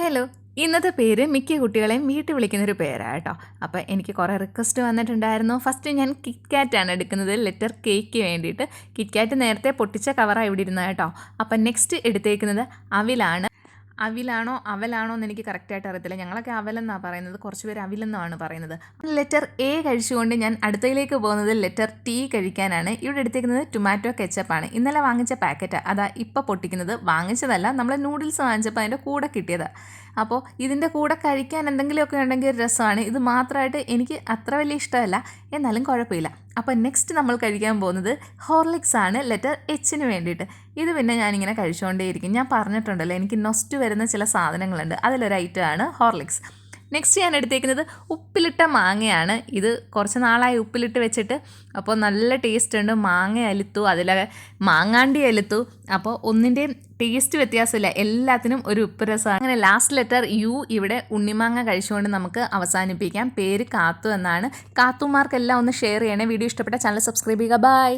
Hello. ഇന്നത്തെ പേര് മിക്ക കുട്ടികളെയും വീട്ടിൽ വിളിക്കുന്നൊരു പേരാണ് കേട്ടോ. അപ്പോൾ എനിക്ക് കുറേ റിക്വസ്റ്റ് വന്നിട്ടുണ്ടായിരുന്നു. ഫസ്റ്റ് ഞാൻ കിറ്റ് കാറ്റാണ് എടുക്കുന്നത് ലെറ്റർ കേക്ക് വേണ്ടിയിട്ട്. കിറ്റ് കാറ്റ് നേരത്തെ പൊട്ടിച്ച കവറാണ് ഇവിടെ ഇരുന്നത് കേട്ടോ. അപ്പം നെക്സ്റ്റ് എടുത്തേക്കുന്നത് അവിലാണ്. അവിലാണോ അവലാണോ എന്ന് എനിക്ക് കറക്റ്റായിട്ട് അറിയത്തില്ല. ഞങ്ങളൊക്കെ അവലെന്നാണ് പറയുന്നത്, കുറച്ച് പേര് അവിലെന്നാണ് പറയുന്നത്. ലെറ്റർ എ കഴിച്ചുകൊണ്ട് ഞാൻ അടുത്തയിലേക്ക് പോകുന്നത് ലെറ്റർ ടി കഴിക്കാനാണ്. ഇവിടെ എടുത്തേക്കുന്നത് ടൊമാറ്റോ കെച്ചപ്പാണ്. ഇന്നലെ വാങ്ങിച്ച പാക്കറ്റാണ്. അതാ ഇപ്പോൾ പൊട്ടിക്കുന്നത്. വാങ്ങിച്ചതല്ല, നമ്മൾ നൂഡിൽസ് വാങ്ങിച്ചപ്പോൾ അതിൻ്റെ കൂടെ കിട്ടിയത്. അപ്പോൾ ഇതിൻ്റെ കൂടെ കഴിക്കാൻ എന്തെങ്കിലുമൊക്കെ ഉണ്ടെങ്കിൽ ഒരു രസമാണ്. ഇത് മാത്രമായിട്ട് എനിക്ക് അത്ര വലിയ ഇഷ്ടമല്ല, എന്നാലും കുഴപ്പമില്ല. അപ്പോൾ നെക്സ്റ്റ് നമ്മൾ കഴിക്കാൻ പോകുന്നത് ഹോർലിക്സ് ആണ് ലെറ്റർ എച്ചിന് വേണ്ടിയിട്ട്. ഇത് പിന്നെ ഞാനിങ്ങനെ കഴിച്ചുകൊണ്ടേയിരിക്കും. ഞാൻ പറഞ്ഞിട്ടുണ്ടല്ലോ, എനിക്ക് നൊസ്റ്റ് വരുന്ന ചില സാധനങ്ങളുണ്ട്, അതിലൊരു ഐറ്റമാണ് ഹോർലിക്സ്. നെക്സ്റ്റ് ഞാൻ എടുത്തേക്കുന്നത് ഉപ്പിലിട്ട മാങ്ങയാണ്. ഇത് കുറച്ച് നാളായി ഉപ്പിലിട്ട് വെച്ചിട്ട്, അപ്പോൾ നല്ല ടേസ്റ്റ് ഉണ്ട്. മാങ്ങ അലുത്തു, അതിലെ മാങ്ങാണ്ടി അലുത്തു. അപ്പോൾ ഒന്നിൻ്റെയും ടേസ്റ്റ് വ്യത്യാസമില്ല, എല്ലാത്തിനും ഒരു ഉപ്പ് രസമാണ്. അങ്ങനെ ലാസ്റ്റ് ലെറ്റർ യു ഇവിടെ ഉണ്ണിമാങ്ങ കഴിച്ചുകൊണ്ട് നമുക്ക് അവസാനിപ്പിക്കാം. പേര് കാത്തു എന്നാണ്. കാത്തുമാർക്കെല്ലാം ഒന്ന് ഷെയർ ചെയ്യണേ. വീഡിയോ ഇഷ്ടപ്പെട്ട ചാനൽ സബ്സ്ക്രൈബ് ചെയ്യുക. ബൈ.